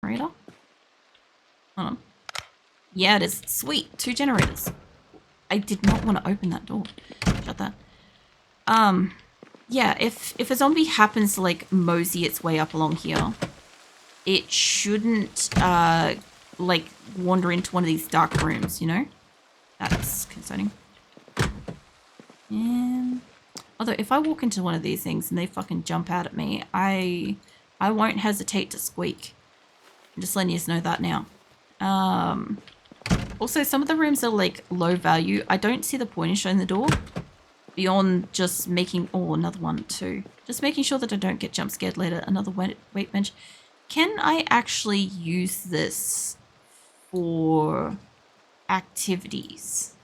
generator? Hold on. Yeah, it is. Sweet. 2 generators. I did not want to open that door. Shut that. Yeah, if a zombie happens to, like, mosey its way up along here, it shouldn't, like, wander into one of these dark rooms, you know? That's concerning. And... although, if I walk into one of these things and they fucking jump out at me, I won't hesitate to squeak. I'm just letting you know that now. Also, some of the rooms are, like, low value. I don't see the point in showing the door. Beyond just making... oh, another one too. Just making sure that I don't get jump scared later. Another weight bench. Can I actually use this for activities?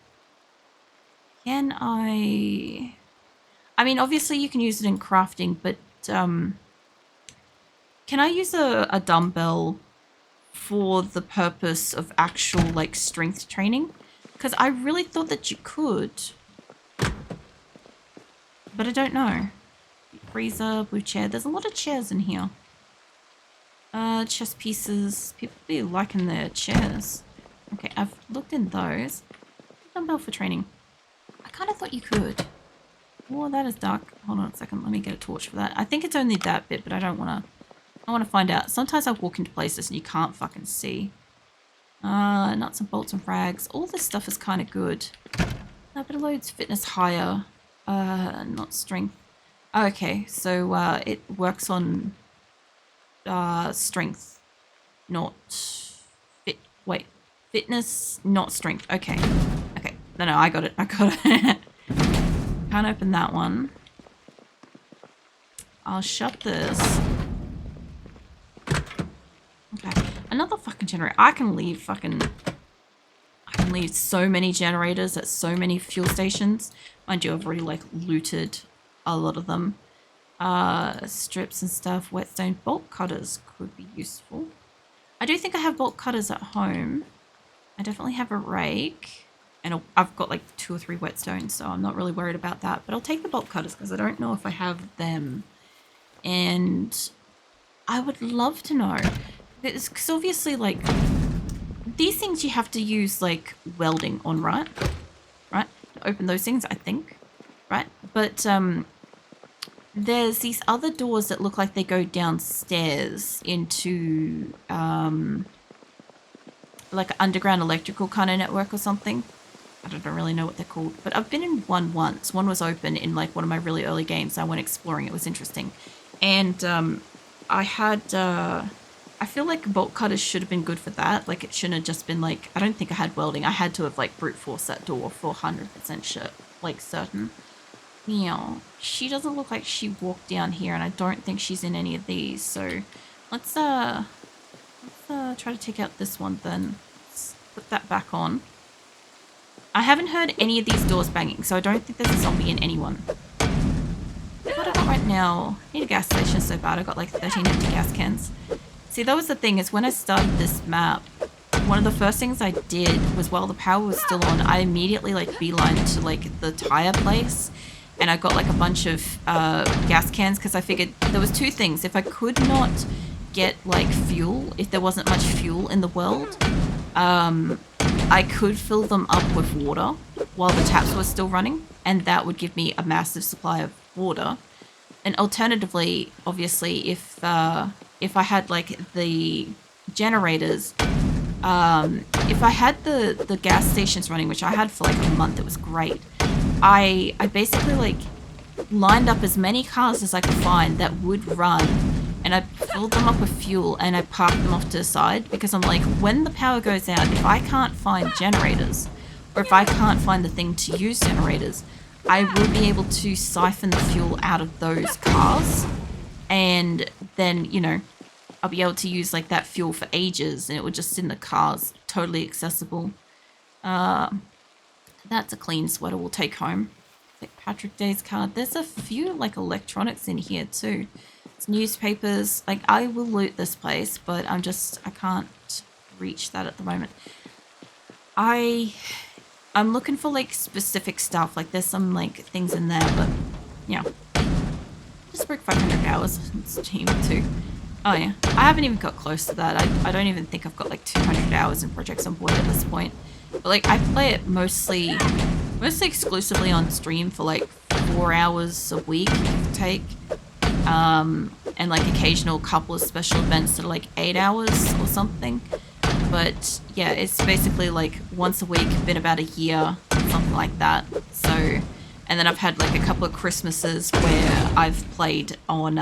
Can I mean, obviously you can use it in crafting, but can I use a dumbbell for the purpose of actual, like, strength training? Because I really thought that you could. But I don't know. Freezer, blue chair. There's a lot of chairs in here. Chess pieces. People be liking their chairs. Okay, I've looked in those. Dumbbell for training. I kind of thought you could. Oh, that is dark. Hold on a second. Let me get a torch for that. I think it's only that bit, but I don't want to... I want to find out. Sometimes I walk into places and you can't fucking see. Nuts and bolts and rags. All this stuff is kind of good. But it loads fitness higher. Not strength. Okay, so it works on strength, not fit. Wait, fitness, not strength. Okay, okay. No, I got it. I got it. Can't open that one. I'll shut this. Okay, another fucking generator. I can leave so many generators at so many fuel stations. Mind you, I've already, like, looted a lot of them. Strips and stuff. Whetstone. Bolt cutters could be useful. I do think I have bolt cutters at home. I definitely have a rake. And I've got, like, 2 or 3 whetstones, so I'm not really worried about that. But I'll take the bolt cutters because I don't know if I have them. And I would love to know. Because obviously, like, these things you have to use, like, welding on, right? Right? To open those things, I think. Right? But, there's these other doors that look like they go downstairs into, like, an underground electrical kind of network or something. I don't really know what they're called. But I've been in one once. One was open in, like, one of my really early games. I went exploring. It was interesting. And, I had, I feel like bolt cutters should have been good for that. Like, it shouldn't have just been, like... I don't think I had welding. I had to have, like, brute forced that door for 100% sure, like, certain. Yeah, she doesn't look like she walked down here, and I don't think she's in any of these. So, let's try to take out this one then. Let's put that back on. I haven't heard any of these doors banging, so I don't think there's a zombie in any one. What I got right now... I need a gas station so bad. I got, like, 13 empty gas cans. See, that was the thing, is when I started this map, one of the first things I did was, while the power was still on, I immediately, like, beelined to, like, the tire place. And I got, like, a bunch of gas cans, because I figured there was 2 things. If I could not get, like, fuel, if there wasn't much fuel in the world, I could fill them up with water while the taps were still running. And that would give me a massive supply of water. And alternatively, obviously, if I had, like, the generators, if I had the gas stations running, which I had for, like, a month, it was great. I basically, like, lined up as many cars as I could find that would run, and I filled them up with fuel, and I parked them off to the side, because I'm like, when the power goes out, if I can't find generators, or if I can't find the thing to use generators, I will be able to siphon the fuel out of those cars, and then, you know, I'll be able to use, like, that fuel for ages, and it would just sit in the cars, totally accessible. That's a clean sweater we'll take home. St. Patrick Day's card. There's a few, like, electronics in here too. It's newspapers. Like, I will loot this place, but I can't reach that at the moment. I'm looking for, like, specific stuff. Like, there's some, like, things in there, but, yeah. Just broke 500 hours. It's team too. Oh yeah, I haven't even got close to that. I don't even think I've got like 200 hours in Project Zomboid at this point. But like I play it mostly exclusively on stream for like 4 hours a week, give or take. And like occasional couple of special events that are like 8 hours or something. But yeah, it's basically like once a week, been about a year, something like that. So, and then I've had like a couple of Christmases where I've played on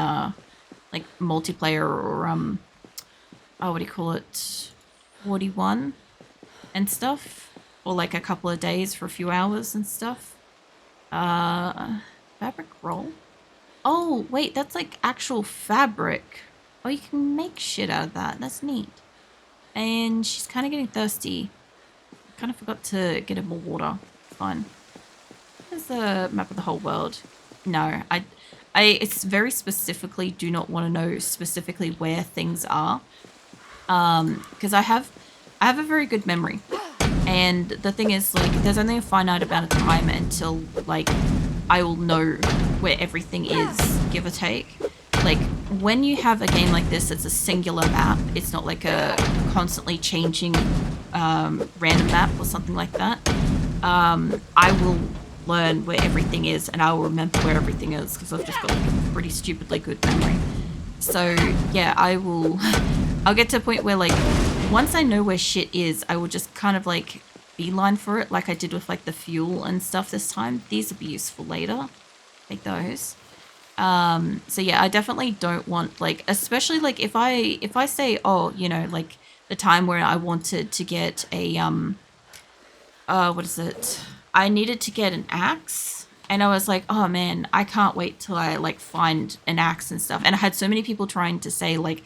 like multiplayer or oh, what do you call it, 41 and stuff, or like a couple of days for a few hours and stuff. Fabric roll. Oh wait, that's like actual fabric. Oh, you can make shit out of that. That's neat. And she's kind of getting thirsty. I kind of forgot to get her more water. Fine. There's a map of the whole world. No, it's very specifically do not want to know specifically where things are. Because I have a very good memory. And the thing is, like, there's only a finite amount of time until, like, I will know where everything is, give or take. Like, when you have a game like this, it's a singular map. It's not like a constantly changing random map or something like that. I will learn where everything is, and I will remember where everything is, because I've just got like a pretty stupidly good memory. So, yeah, I'll get to a point where, like, once I know where shit is, I will just kind of, like, beeline for it, like I did with, like, the fuel and stuff this time. These will be useful later. Take those. So yeah, I definitely don't want, like, especially, like, if I say, oh, you know, like, the time where I wanted to get a, what is it? I needed to get an axe. And I was like, oh man, I can't wait till I, like, find an axe and stuff. And I had so many people trying to say, like,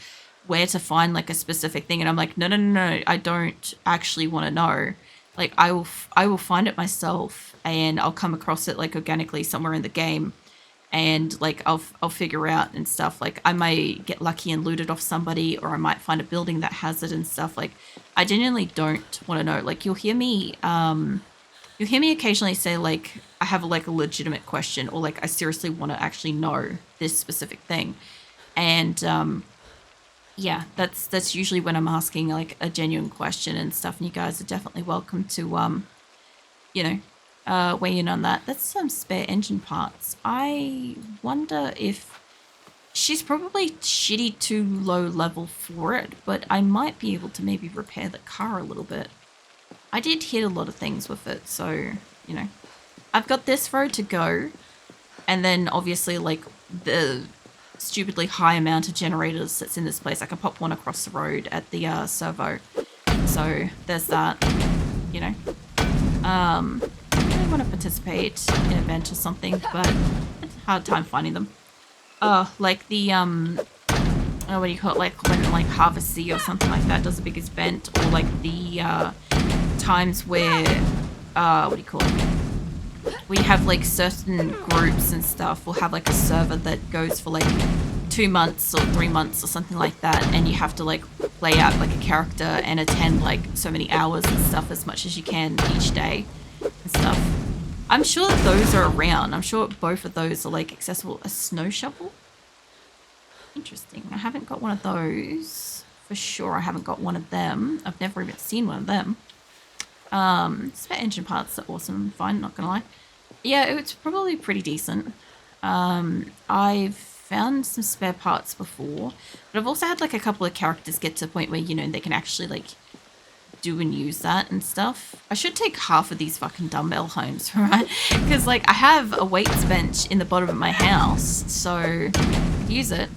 where to find, like, a specific thing. And I'm like, no, I don't actually want to know. Like, I will find it myself, and I'll come across it, like, organically somewhere in the game. And, like, I'll figure out and stuff. Like, I might get lucky and loot it off somebody, or I might find a building that has it and stuff. Like, I genuinely don't want to know. Like, you'll hear me occasionally say, like, I have like a legitimate question, or like I seriously want to actually know this specific thing. And yeah, that's usually when I'm asking like a genuine question and stuff. And you guys are definitely welcome to you know, weigh in on that. That's some spare engine parts. I wonder if she's probably shitty too low level for it, but I might be able to maybe repair the car a little bit. I did hit a lot of things with it, so, you know. I've got this road to go, and then obviously, like, the stupidly high amount of generators that's in this place. I can pop one across the road at the servo. So, there's that, you know. I really want to participate in an event or something, but it's a hard time finding them. Like the, oh, what do you call it? Like, when, like, Harvest Sea or something like that does a big event, or, like, the, times where, what do you call it? We have, like, certain groups and stuff. We'll have, like, a server that goes for, like, 2 months or 3 months or something like that, and you have to, like, play out, like, a character and attend, like, so many hours and stuff as much as you can each day and stuff. I'm sure that those are around. I'm sure both of those are, like, accessible. A snow shovel? Interesting. I haven't got one of those. For sure I haven't got one of them. I've never even seen one of them. Spare engine parts are awesome. Fine, not gonna lie. Yeah, it's probably pretty decent. I've found some spare parts before, but I've also had, like, a couple of characters get to a point where, you know, they can actually, like, do and use that and stuff. I should take half of these fucking dumbbell homes, right? Because, like, I have a weights bench in the bottom of my house, so use it.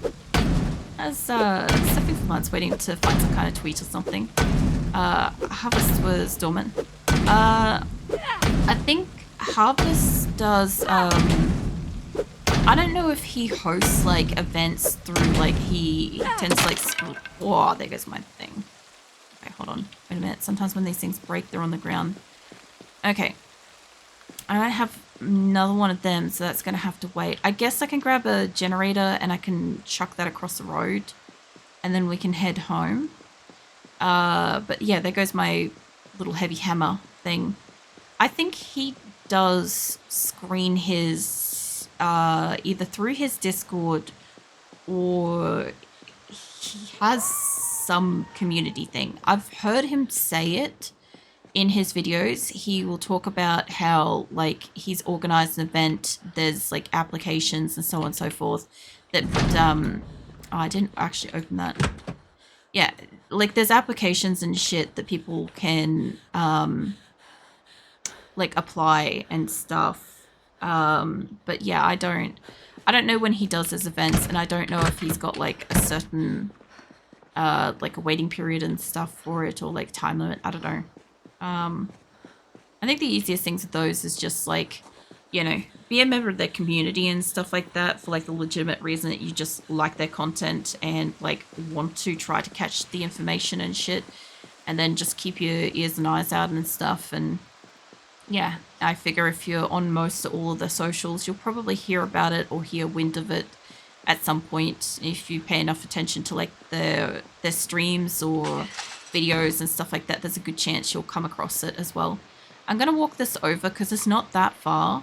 As stepping for months, waiting to find some kind of tweet or something. Harvest was dormant. I think Harvest does, I don't know if he hosts, like, events through, like, he tends to, like, oh, there goes my thing. Okay, hold on. Wait a minute. Sometimes when these things break, they're on the ground. Okay. I don't have another one of them, so that's going to have to wait. I guess I can grab a generator and I can chuck that across the road, and then we can head home. But yeah, there goes my little heavy hammer thing. I think he does screen his, either through his Discord, or he has some community thing. I've heard him say it in his videos. He will talk about how like he's organized an event, there's like applications and so on and so forth that oh, I didn't actually open that. Yeah, like there's applications and shit that people can like apply and stuff. But yeah, I don't know when he does his events, and I don't know if he's got like a certain like a waiting period and stuff for it, or like time limit. I don't know. I think the easiest things with those is just like, you know, be a member of their community and stuff like that for like the legitimate reason that you just like their content and like want to try to catch the information and shit, and then just keep your ears and eyes out and stuff. And yeah, I figure if you're on most of all of the socials, you'll probably hear about it or hear wind of it at some point if you pay enough attention to like their streams or videos and stuff like that. There's a good chance you'll come across it as well. I'm gonna walk this over because it's not that far,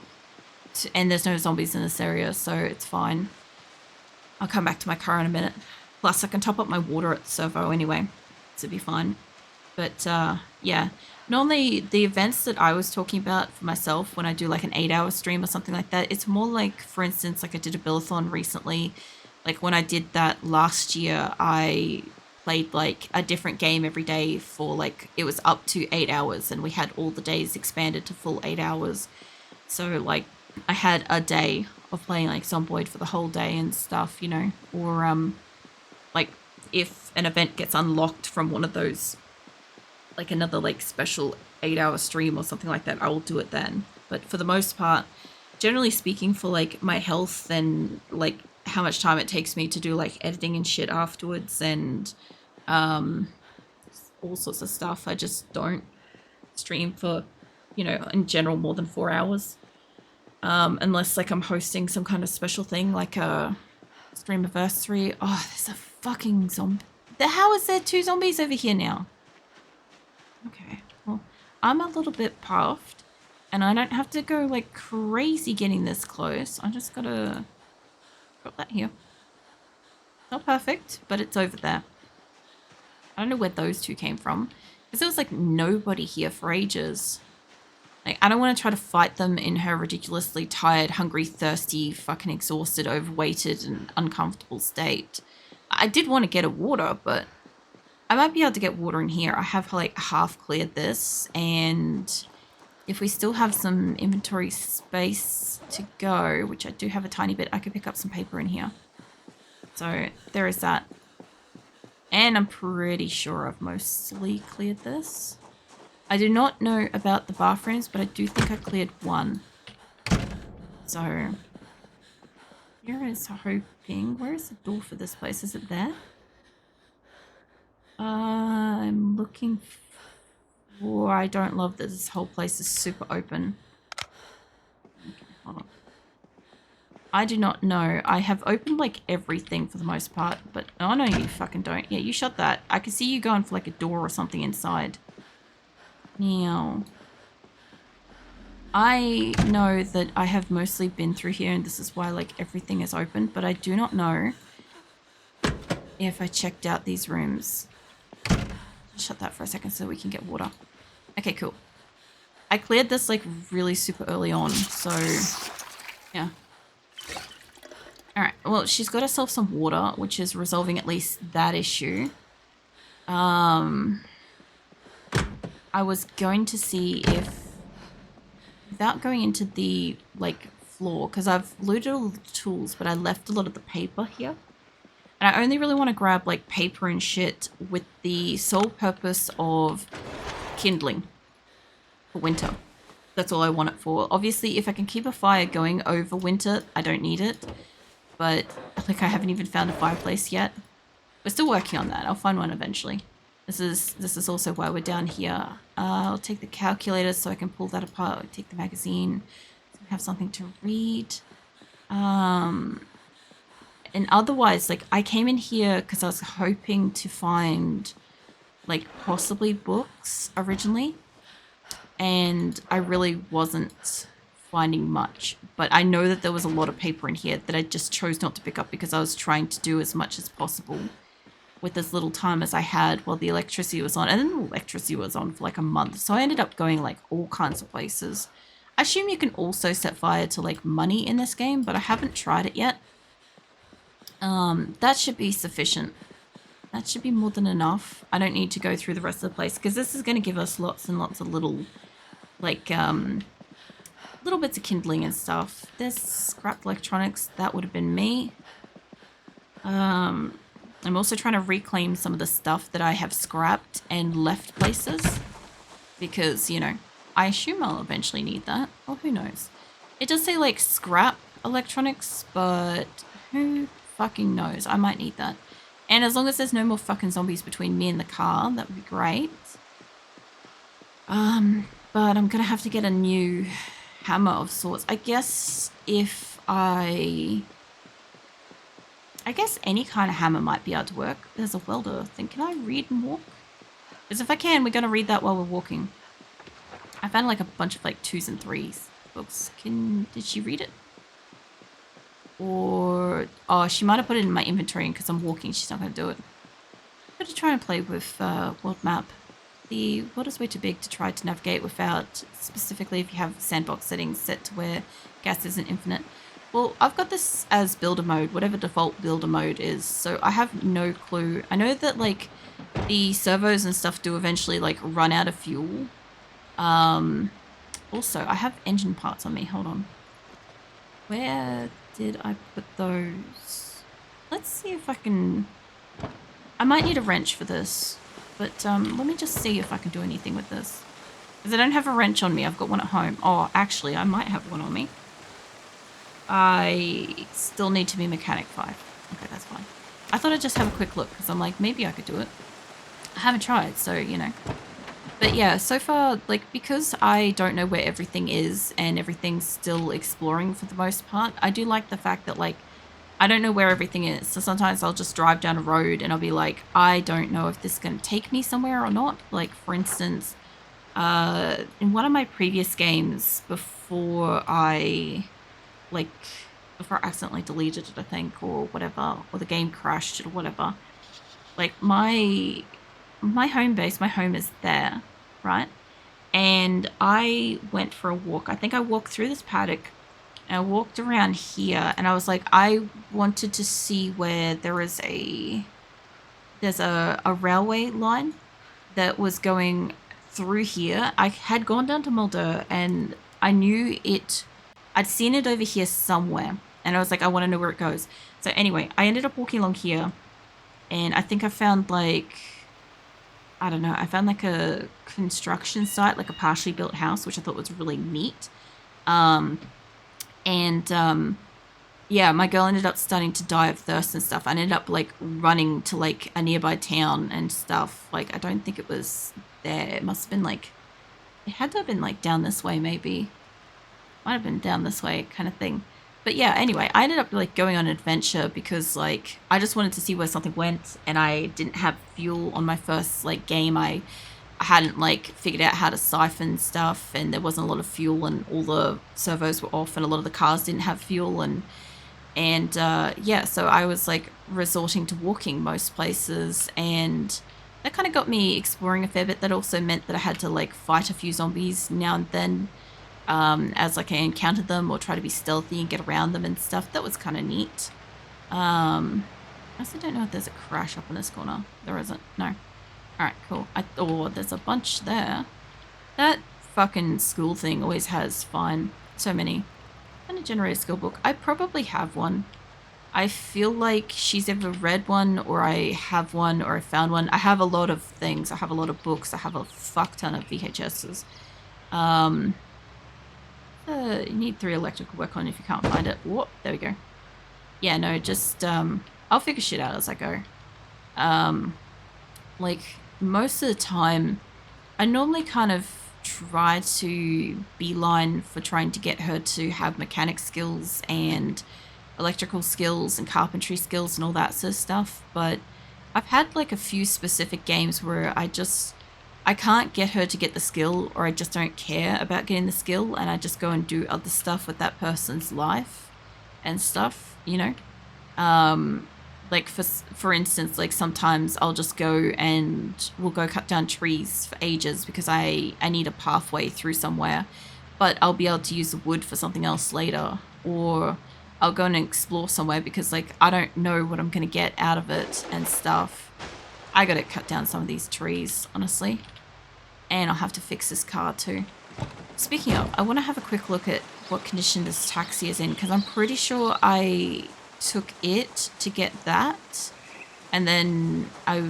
and there's no zombies in this area, so it's fine. I'll come back to my car in a minute. Plus, I can top up my water at the servo anyway, so it'll be fine. But yeah, normally the events that I was talking about for myself when I do like an 8-hour stream or something like that, it's more like, for instance, like I did a billathon recently. Like when I did that last year, I played like a different game every day for like, it was up to 8 hours, and we had all the days expanded to full 8 hours. So like I had a day of playing like Zomboid for the whole day and stuff, you know, or like if an event gets unlocked from one of those, like another like special 8-hour stream or something like that, I will do it then. But for the most part, generally speaking, for like my health and like how much time it takes me to do like editing and shit afterwards and all sorts of stuff, I just don't stream for, you know, in general more than 4 hours. Unless like I'm hosting some kind of special thing like a stream anniversary. Oh, there's a fucking zombie. How is there 2 zombies over here now? Okay, well, I'm a little bit puffed, and I don't have to go like crazy getting this close. I just gotta drop that here. Not perfect, but it's over there. I don't know where those 2 came from, because there was like nobody here for ages. Like, I don't want to try to fight them in her ridiculously tired, hungry, thirsty, fucking exhausted, overweighted, and uncomfortable state. I did want to get a water, but I might be able to get water in here. I have like half cleared this, and if we still have some inventory space to go, which I do have a tiny bit, I could pick up some paper in here. So there is that. And I'm pretty sure I've mostly cleared this. I do not know about the bathrooms, but I do think I cleared one. So here is hoping. Where is the door for this place? Is it there? I'm looking for... I don't love that this whole place is super open. Okay, hold on. I do not know. I have opened like everything for the most part, but oh no, you fucking don't. Yeah, you shut that. I can see you going for like a door or something inside. Now, I know that I have mostly been through here, and this is why like everything is open, but I do not know if I checked out these rooms. Shut that for a second so we can get water. Okay, cool. I cleared this like really super early on, so yeah. Alright, well, she's got herself some water, which is resolving at least that issue. I was going to see if, without going into the like floor, because I've looted all the tools, but I left a lot of the paper here. And I only really want to grab like paper and shit with the sole purpose of kindling for winter. That's all I want it for. Obviously, if I can keep a fire going over winter, I don't need it. But like I haven't even found a fireplace yet. We're still working on that. I'll find one eventually. This is also why we're down here. I'll take the calculator so I can pull that apart. I'll take the magazine so I have something to read. And otherwise, like, I came in here because I was hoping to find, like, possibly books originally. And I really wasn't finding much. But I know that there was a lot of paper in here that I just chose not to pick up because I was trying to do as much as possible with as little time as I had while the electricity was on. And then the electricity was on for like a month. So I ended up going like all kinds of places. I assume you can also set fire to like money in this game, but I haven't tried it yet. That should be sufficient. That should be more than enough. I don't need to go through the rest of the place because this is going to give us lots and lots of little, like, little bits of kindling and stuff. There's scrapped electronics. That would have been me. I'm also trying to reclaim some of the stuff that I have scrapped and left places because, you know, I assume I'll eventually need that. Or who knows? It does say, like, scrap electronics, but who fucking knows? I might need that. And as long as there's no more fucking zombies between me and the car, that would be great. But I'm gonna have to get a new hammer of sorts. I guess any kind of hammer might be able to work. There's a welder thing. Can I read and walk? Because if I can, we're gonna read that while we're walking. I found like a bunch of like 2s and 3s books. Did she read it? Or, oh, she might have put it in my inventory because I'm walking. She's not going to do it. I'm going to try and play with world map. The world is way too big to try to navigate without, specifically if you have sandbox settings set to where gas isn't infinite. Well, I've got this as builder mode, whatever default builder mode is, so I have no clue. I know that, like, the servos and stuff do eventually, like, run out of fuel. Also, I have engine parts on me. Hold on. Where did I put those? Let's see if I can... I might need a wrench for this, but let me just see if I can do anything with this. Because I don't have a wrench on me. I've got one at home. Oh, actually, I might have one on me. I still need to be mechanic 5. Okay, that's fine. I thought I'd just have a quick look because I'm like, maybe I could do it. I haven't tried, so, you know. But yeah, so far, like, because I don't know where everything is and everything's still exploring for the most part, I do like the fact that, like, I don't know where everything is. So sometimes I'll just drive down a road and I'll be like, I don't know if this is going to take me somewhere or not. Like, for instance, in one of my previous games before I accidentally deleted it, I think, or whatever, or the game crashed or whatever, like, my home base, my home is there, right? And I went for a walk. I think I walked through this paddock and I walked around here and I was like, I wanted to see where there's a railway line that was going through here. I had gone down to Mulder and I knew I'd seen it over here somewhere. And I was like, I want to know where it goes. So anyway, I ended up walking along here and I think I found like, I don't know, I found like a construction site, like a partially built house, which I thought was really neat. Yeah, my girl ended up starting to die of thirst and stuff. I ended up like running to like a nearby town and stuff. Like, I don't think it was there. It must have been like, it had to have been like down this way maybe. Might have been down this way kind of thing. But yeah, anyway, I ended up like going on an adventure because like I just wanted to see where something went and I didn't have fuel on my first like game. I hadn't like figured out how to siphon stuff and there wasn't a lot of fuel and all the servos were off and a lot of the cars didn't have fuel and yeah, so I was like resorting to walking most places and that kind of got me exploring a fair bit. That also meant that I had to like fight a few zombies now and then. As like I encountered them or try to be stealthy and get around them and stuff. That was kind of neat. I also don't know if there's a crash up in this corner. There isn't. No. Alright, cool. There's a bunch there. That fucking school thing always has fun. So many. And a generated skill book. I probably have one. I feel like she's ever read one or I have one or I found one. I have a lot of things. I have a lot of books. I have a fuck ton of VHSs. You need 3 electrical work on if you can't find it. Whoop, there we go. Yeah, no, just, I'll figure shit out as I go. Like, most of the time, I normally kind of try to beeline for trying to get her to have mechanic skills and electrical skills and carpentry skills and all that sort of stuff, but I've had, like, a few specific games where I can't get her to get the skill or I just don't care about getting the skill and I just go and do other stuff with that person's life and stuff, you know? Like for instance, like sometimes I'll just go and we'll go cut down trees for ages because I need a pathway through somewhere, but I'll be able to use the wood for something else later, or I'll go and explore somewhere because like I don't know what I'm gonna get out of it and stuff. I gotta cut down some of these trees, honestly, and I'll have to fix this car too. Speaking of, I want to have a quick look at what condition this taxi is in because I'm pretty sure I took it to get that, and then I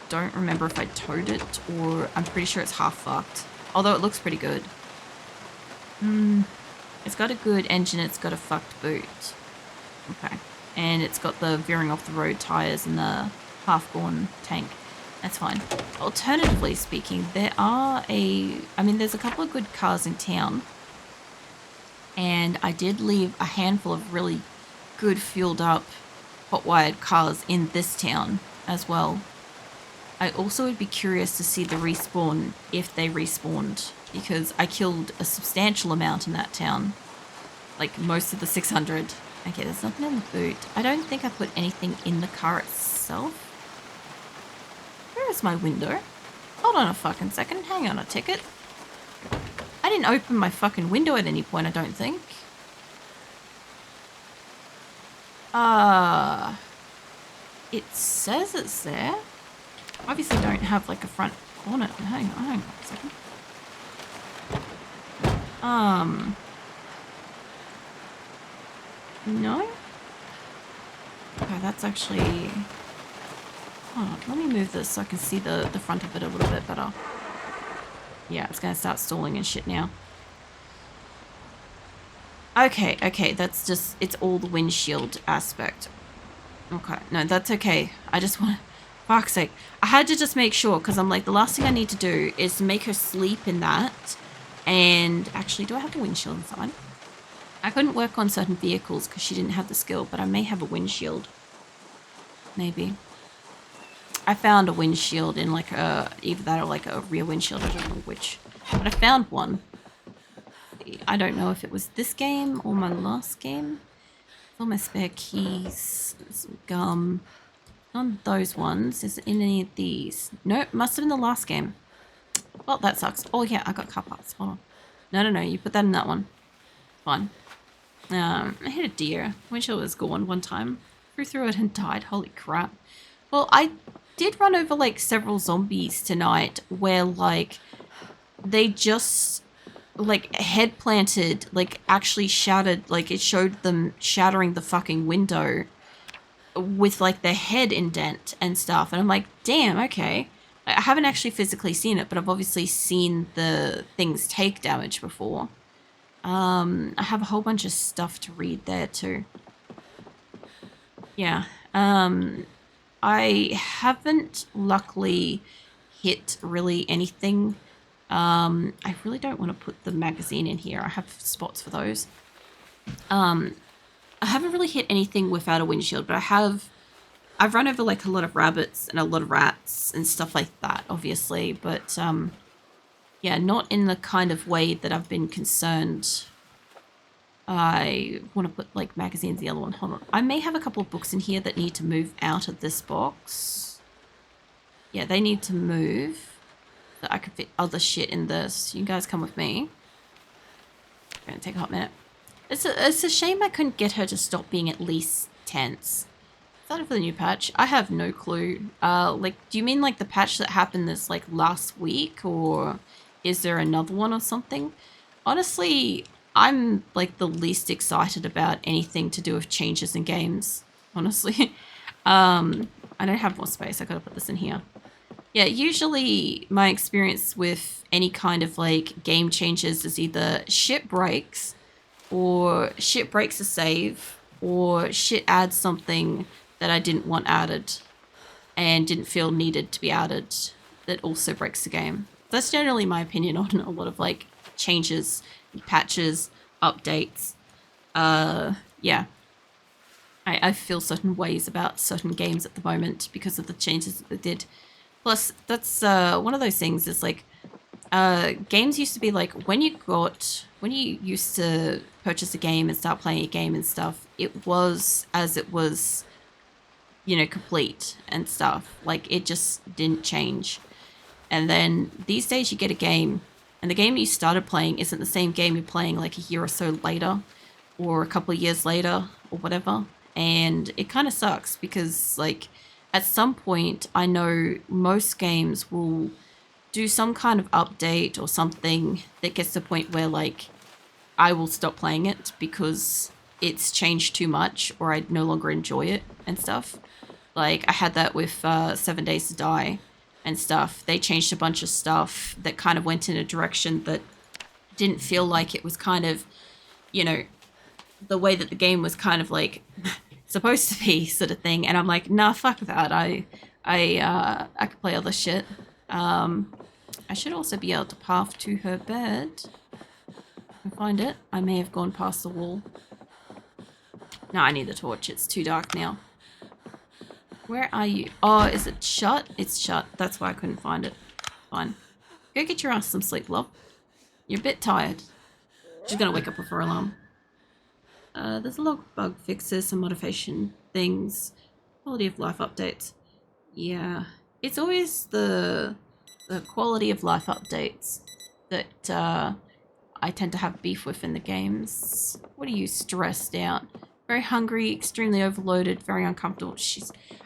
don't remember if I towed it, or I'm pretty sure it's half fucked, although it looks pretty good. It's got a good engine, it's got a fucked boot. Okay. And it's got the veering off the road tires and the half-gone tank. That's fine. Alternatively speaking, there's a couple of good cars in town. And I did leave a handful of really good fueled up hot-wired cars in this town as well. I also would be curious to see the respawn if they respawned, because I killed a substantial amount in that town. Like most of the 600. Okay, there's nothing in the boot. I don't think I put anything in the car itself. Where is my window? Hold on a fucking second. Hang on a ticket. I didn't open my fucking window at any point, I don't think. It says it's there. Obviously don't have like a front corner. Hang on a second. No? Okay, that's actually... Oh, let me move this so I can see the front of it a little bit better. Yeah, it's gonna start stalling and shit now. Okay, that's just... It's all the windshield aspect. Okay, no, that's okay. I just want to... Fuck's sake. I had to just make sure, because I'm like, the last thing I need to do is to make her sleep in that. And actually, do I have a windshield inside? I couldn't work on certain vehicles because she didn't have the skill, but I may have a windshield. Maybe. I found a windshield in like either that or like a rear windshield, I don't know which. But I found one. I don't know if it was this game or my last game. All my spare keys, some gum. On those ones. Is it in any of these? Nope, must have been the last game. Well, that sucks. Oh yeah, I got car parts. Hold on. No, you put that in that one. Fine. I hit a deer. Windshield was gone one time. Flew through it and died. Holy crap. Well, I did run over like several zombies tonight where like they just like head planted, like actually shattered, like it showed them shattering the fucking window with like their head indent and stuff. And I'm like, damn, okay. I haven't actually physically seen it, but I've obviously seen the things take damage before. I have a whole bunch of stuff to read there too. Yeah. I haven't luckily hit really anything. I really don't want to put the magazine in here. I have spots for those. I haven't really hit anything without a windshield, but I've run over like a lot of rabbits and a lot of rats and stuff like that, obviously, but yeah, not in the kind of way that I've been concerned. I want to put like magazines in the other one. Hold on. I may have a couple of books in here that need to move out of this box. Yeah, they need to move. So I can fit other shit in this. You guys come with me. It's gonna take a hot minute. It's a shame I couldn't get her to stop being at least tense. Is that for the new patch? I have no clue. Like, do you mean like the patch that happened this like last week, or is there another one or something? Honestly, I'm like the least excited about anything to do with changes in games. Honestly, I don't have more space. I gotta put this in here. Yeah, usually my experience with any kind of like game changes is either shit breaks, or shit breaks a save, or shit adds something that I didn't want added and didn't feel needed to be added that also breaks the game. That's generally my opinion on a lot of like changes, patches, updates. Yeah. I feel certain ways about certain games at the moment because of the changes that they did. Plus, that's one of those things is like, games used to be like, when you used to purchase a game and start playing a game and stuff, it was as it was complete and stuff. Like, it just didn't change. And then these days you get a game, and the game you started playing isn't the same game you're playing like a year or so later, or a couple of years later, or whatever. And it kind of sucks because, like, at some point, I know most games will do some kind of update or something that gets to the point where, like, I will stop playing it because it's changed too much or I no longer enjoy it and stuff. Like, I had that with 7 Days to Die and stuff. They changed a bunch of stuff that kind of went in a direction that didn't feel like it was kind of, you know, the way that the game was kind of like supposed to be, sort of thing. And I'm like, nah, fuck that. I could play other shit. I should also be able to path to her bed. I can find it. I may have gone past the wall. No, I need the torch. It's too dark now. Where are you? Oh, is it shut? It's shut. That's why I couldn't find it. Fine. Go get your ass some sleep, love. You're a bit tired. She's gonna wake up with her alarm. There's a lot of bug fixes, some modification things, quality of life updates. Yeah, it's always the quality of life updates that I tend to have beef with in the games. What are you, stressed out? Very hungry, extremely overloaded, very uncomfortable.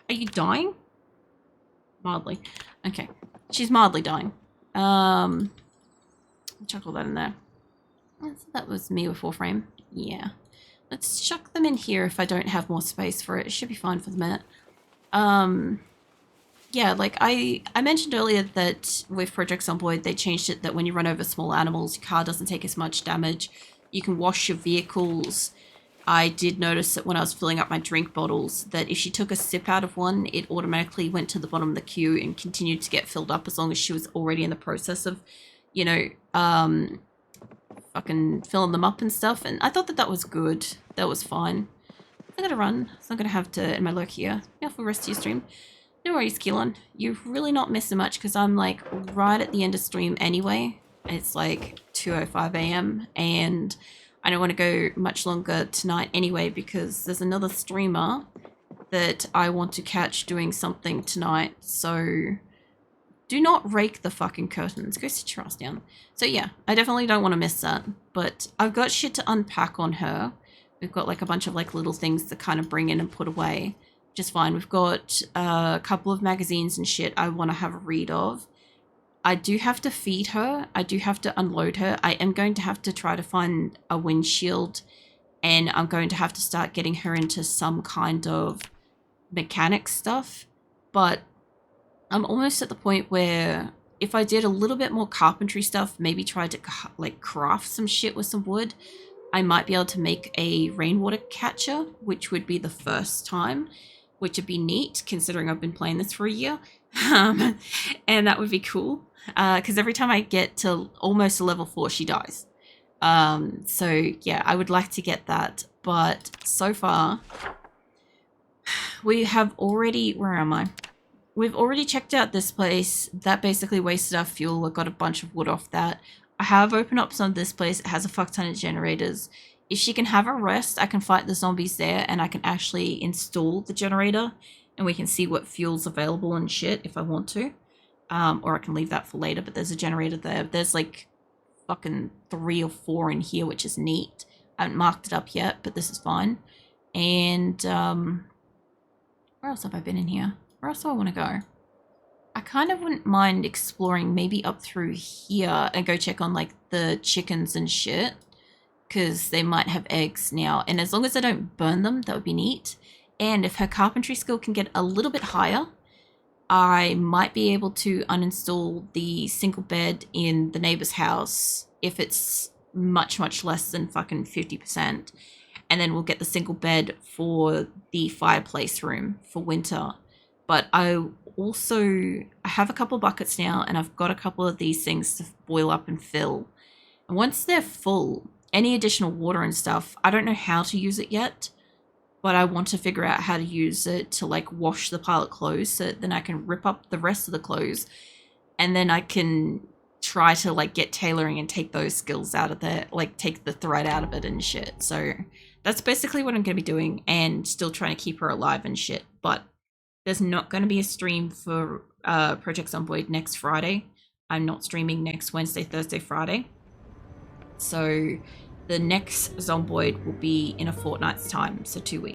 Are you dying? Mildly. Okay. She's mildly dying. Chuck all that in there. So that was me with Warframe. Yeah. Let's chuck them in here if I don't have more space for it. It should be fine for the minute. Yeah, like I mentioned earlier that with Project Zomboid, they changed it that when you run over small animals, your car doesn't take as much damage. You can wash your vehicles. I did notice that when I was filling up my drink bottles, that if she took a sip out of one, it automatically went to the bottom of the queue and continued to get filled up as long as she was already in the process of, fucking filling them up and stuff. And I thought that that was good. That was fine. I'm gonna run, so I'm gonna have to end my lurk here. Yeah, for the rest of your stream. No worries, Keelan. You're really not missing much because I'm like right at the end of stream anyway. It's like 2:05 a.m. and I don't want to go much longer tonight anyway because there's another streamer that I want to catch doing something tonight. So do not rake the fucking curtains. Go sit your ass down. So yeah, I definitely don't want to miss that. But I've got shit to unpack on her. We've got like a bunch of like little things to kind of bring in and put away. Just fine. We've got a couple of magazines and shit I want to have a read of. I do have to feed her. I do have to unload her. I am going to have to try to find a windshield and I'm going to have to start getting her into some kind of mechanic stuff. But I'm almost at the point where if I did a little bit more carpentry stuff, maybe try to like craft some shit with some wood, I might be able to make a rainwater catcher, which would be the first time, which would be neat considering I've been playing this for a year. And that would be cool because every time I get to almost a level 4, she dies. So yeah, I would like to get that. But so far, we have already, where am I? We've already checked out this place. That basically wasted our fuel. I got a bunch of wood off that. I have opened up some of this place. It has a fuck ton of generators. If she can have a rest, I can fight the zombies there and I can actually install the generator and we can see what fuel's available and shit if I want to. Or I can leave that for later, but there's a generator there. There's like fucking 3 or 4 in here, which is neat. I haven't marked it up yet, but this is fine. And where else have I been in here? Where else do I want to go? I kind of wouldn't mind exploring maybe up through here and go check on like the chickens and shit because they might have eggs now. And as long as I don't burn them, that would be neat. And if her carpentry skill can get a little bit higher, I might be able to uninstall the single bed in the neighbor's house if it's much, much less than fucking 50%. And then we'll get the single bed for the fireplace room for winter. But I have a couple buckets now and I've got a couple of these things to boil up and fill. And once they're full, any additional water and stuff, I don't know how to use it yet, but I want to figure out how to use it to like wash the pile of clothes so then I can rip up the rest of the clothes and then I can try to like get tailoring and take those skills out of there, like take the thread out of it and shit. So that's basically what I'm going to be doing and still trying to keep her alive and shit. But there's not going to be a stream for Project Zomboid next Friday. I'm not streaming next Wednesday, Thursday, Friday. So the next Zomboid will be in a fortnight's time, so 2 weeks.